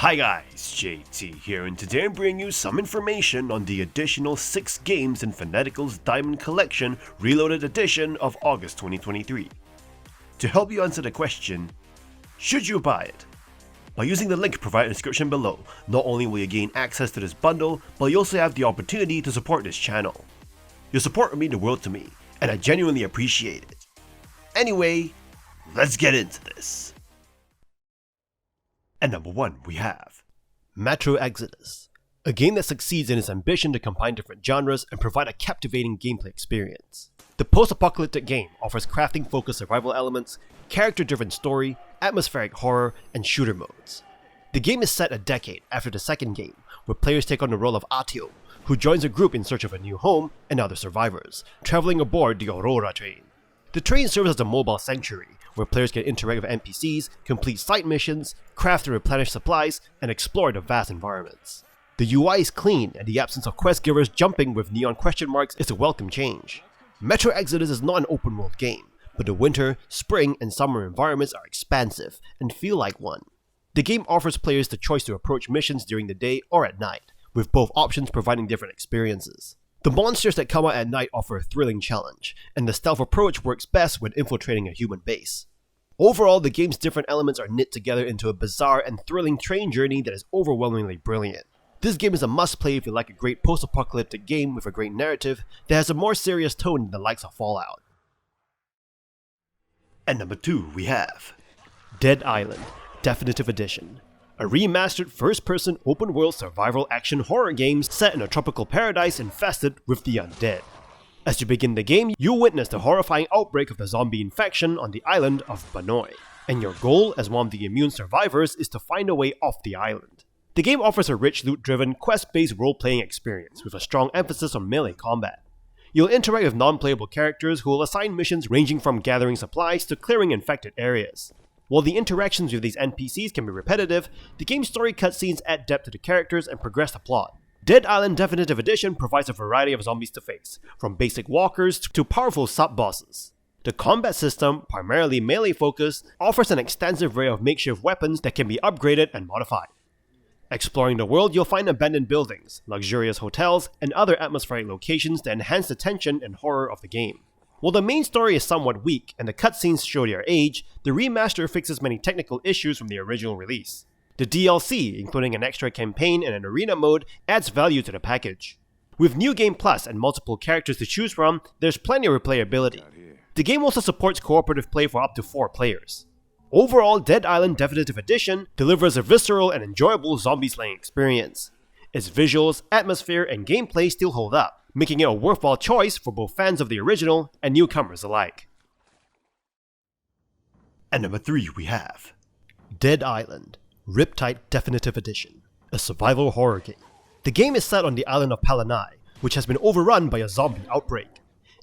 Hi guys, JT here, and today I'm bringing you some information on the additional 6 games in Fanatical's Diamond Collection Reloaded Edition of August 2023. To help you answer the question, should you buy it? By using the link provided in the description below, not only will you gain access to this bundle, but you also have the opportunity to support this channel. Your support would mean the world to me, and I genuinely appreciate it. Anyway, let's get into this. And number 1 we have Metro Exodus, a game that succeeds in its ambition to combine different genres and provide a captivating gameplay experience. The post-apocalyptic game offers crafting-focused survival elements, character-driven story, atmospheric horror, and shooter modes. The game is set a decade after the second game, where players take on the role of Atio, who joins a group in search of a new home and other survivors, traveling aboard the Aurora train. The train serves as a mobile sanctuary, where players can interact with NPCs, complete side missions, craft and replenish supplies, and explore the vast environments. The UI is clean, and the absence of quest givers jumping with neon question marks is a welcome change. Metro Exodus is not an open world game, but the winter, spring, and summer environments are expansive and feel like one. The game offers players the choice to approach missions during the day or at night, with both options providing different experiences. The monsters that come out at night offer a thrilling challenge, and the stealth approach works best when infiltrating a human base. Overall, the game's different elements are knit together into a bizarre and thrilling train journey that is overwhelmingly brilliant. This game is a must-play if you like a great post-apocalyptic game with a great narrative that has a more serious tone than the likes of Fallout. And number 2 we have Dead Island Definitive Edition, a remastered first-person open-world survival action horror game set in a tropical paradise infested with the undead. As you begin the game, you witness the horrifying outbreak of the zombie infection on the island of Banoi, and your goal as one of the immune survivors is to find a way off the island. The game offers a rich loot-driven, quest-based role-playing experience with a strong emphasis on melee combat. You'll interact with non-playable characters who will assign missions ranging from gathering supplies to clearing infected areas. While the interactions with these NPCs can be repetitive, the game's story cutscenes add depth to the characters and progress the plot. Dead Island Definitive Edition provides a variety of zombies to face, from basic walkers to powerful sub-bosses. The combat system, primarily melee focused, offers an extensive array of makeshift weapons that can be upgraded and modified. Exploring the world, you'll find abandoned buildings, luxurious hotels, and other atmospheric locations that enhance the tension and horror of the game. While the main story is somewhat weak and the cutscenes show their age, the remaster fixes many technical issues from the original release. The DLC, including an extra campaign and an arena mode, adds value to the package. With New Game Plus and multiple characters to choose from, there's plenty of replayability. The game also supports cooperative play for up to 4 players. Overall, Dead Island Definitive Edition delivers a visceral and enjoyable zombie slaying experience. Its visuals, atmosphere, and gameplay still hold up, making it a worthwhile choice for both fans of the original and newcomers alike. And number 3 we have Dead Island Riptide Definitive Edition, a survival horror game. The game is set on the island of Palanai, which has been overrun by a zombie outbreak,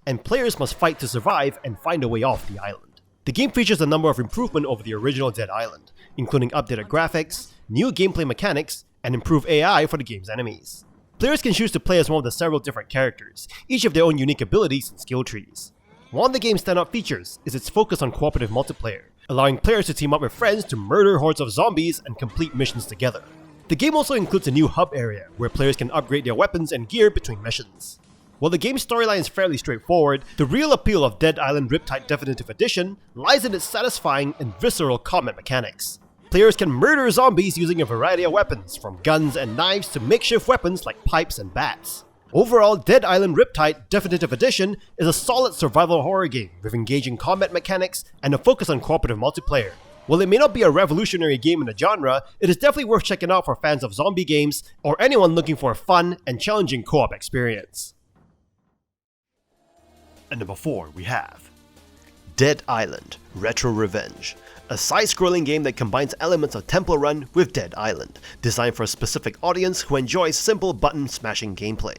and players must fight to survive and find a way off the island. The game features a number of improvements over the original Dead Island, including updated graphics, new gameplay mechanics, and improved AI for the game's enemies. Players can choose to play as one of the several different characters, each of their own unique abilities and skill trees. One of the game's standout features is its focus on cooperative multiplayer, allowing players to team up with friends to murder hordes of zombies and complete missions together. The game also includes a new hub area, where players can upgrade their weapons and gear between missions. While the game's storyline is fairly straightforward, the real appeal of Dead Island Riptide Definitive Edition lies in its satisfying and visceral combat mechanics. Players can murder zombies using a variety of weapons, from guns and knives to makeshift weapons like pipes and bats. Overall, Dead Island Riptide Definitive Edition is a solid survival horror game with engaging combat mechanics and a focus on cooperative multiplayer. While it may not be a revolutionary game in the genre, it is definitely worth checking out for fans of zombie games or anyone looking for a fun and challenging co-op experience. And number 4 we have Dead Island Retro Revenge, a side-scrolling game that combines elements of Temple Run with Dead Island, designed for a specific audience who enjoys simple button-smashing gameplay.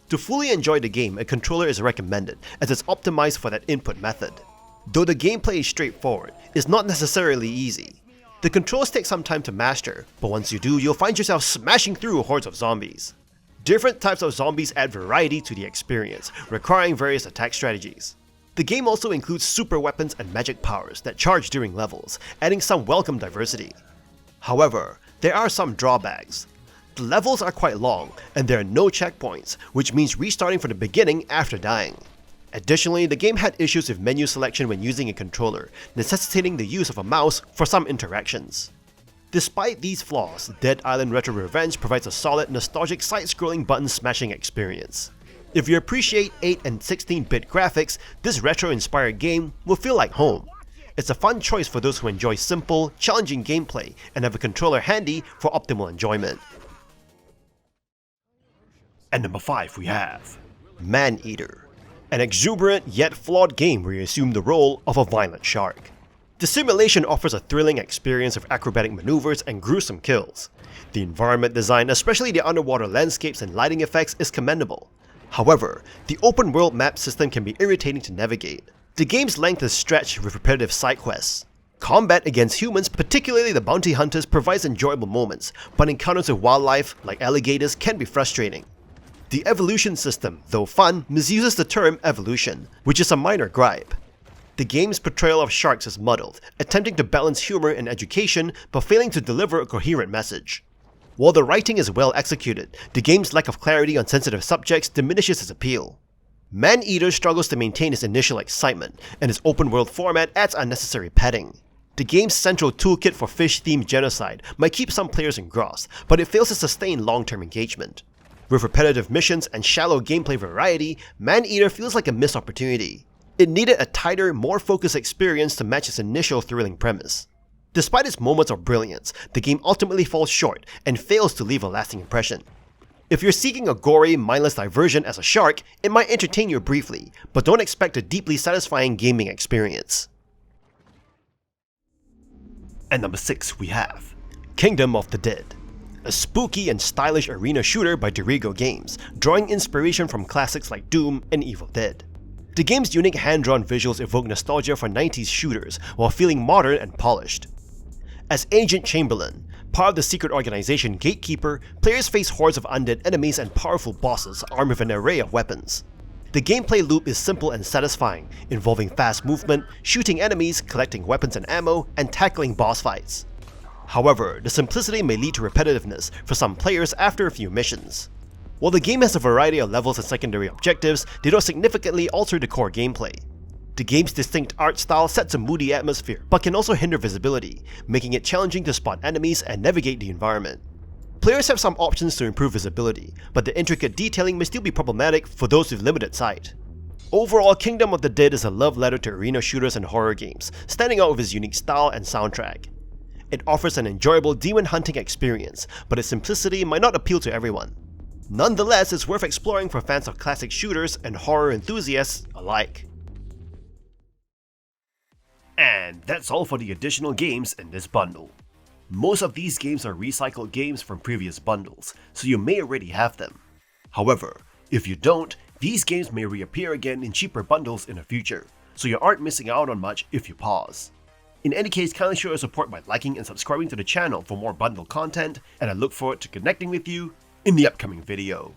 To fully enjoy the game, a controller is recommended, as it's optimized for that input method. Though the gameplay is straightforward, it's not necessarily easy. The controls take some time to master, but once you do, you'll find yourself smashing through hordes of zombies. Different types of zombies add variety to the experience, requiring various attack strategies. The game also includes super weapons and magic powers that charge during levels, adding some welcome diversity. However, There are some drawbacks. The levels are quite long, and there are no checkpoints, which means restarting from the beginning after dying. Additionally, the game had issues with menu selection when using a controller, necessitating the use of a mouse for some interactions. Despite these flaws, Dead Island Retro Revenge provides a solid, nostalgic side-scrolling button-smashing experience. If you appreciate 8 and 16-bit graphics, this retro-inspired game will feel like home. It's a fun choice for those who enjoy simple, challenging gameplay and have a controller handy for optimal enjoyment. And number 5 we have Maneater, an exuberant yet flawed game where you assume the role of a violent shark. The simulation offers a thrilling experience of acrobatic maneuvers and gruesome kills. The environment design, especially the underwater landscapes and lighting effects, is commendable. However, the open world map system can be irritating to navigate. The game's length is stretched with repetitive side quests. Combat against humans, particularly the bounty hunters, provides enjoyable moments, but encounters with wildlife, like alligators, can be frustrating. The evolution system, though fun, misuses the term evolution, which is a minor gripe. The game's portrayal of sharks is muddled, attempting to balance humor and education, but failing to deliver a coherent message. While the writing is well executed, the game's lack of clarity on sensitive subjects diminishes its appeal. Maneater struggles to maintain its initial excitement, and its open-world format adds unnecessary padding. The game's central toolkit for fish-themed genocide might keep some players engrossed, but it fails to sustain long-term engagement. With repetitive missions and shallow gameplay variety, Maneater feels like a missed opportunity. It needed a tighter, more focused experience to match its initial thrilling premise. Despite its moments of brilliance, the game ultimately falls short and fails to leave a lasting impression. If you're seeking a gory, mindless diversion as a shark, it might entertain you briefly, but don't expect a deeply satisfying gaming experience. And number 6 we have Kingdom of the Dead, a spooky and stylish arena shooter by BYO Games, drawing inspiration from classics like Doom and Evil Dead. The game's unique hand-drawn visuals evoke nostalgia for 90s shooters while feeling modern and polished. As Agent Chamberlain, part of the secret organization Gatekeeper, players face hordes of undead enemies and powerful bosses armed with an array of weapons. The gameplay loop is simple and satisfying, involving fast movement, shooting enemies, collecting weapons and ammo, and tackling boss fights. However, the simplicity may lead to repetitiveness for some players after a few missions. While the game has a variety of levels and secondary objectives, they don't significantly alter the core gameplay. The game's distinct art style sets a moody atmosphere, but can also hinder visibility, making it challenging to spot enemies and navigate the environment. Players have some options to improve visibility, but the intricate detailing may still be problematic for those with limited sight. Overall, Kingdom of the Dead is a love letter to arena shooters and horror games, standing out with its unique style and soundtrack. It offers an enjoyable demon hunting experience, but its simplicity might not appeal to everyone. Nonetheless, it's worth exploring for fans of classic shooters and horror enthusiasts alike. And that's all for the additional games in this bundle. Most of these games are recycled games from previous bundles, so you may already have them. However, if you don't, these games may reappear again in cheaper bundles in the future, so you aren't missing out on much if you pause. In any case, kindly show your support by liking and subscribing to the channel for more bundle content, and I look forward to connecting with you in the upcoming video.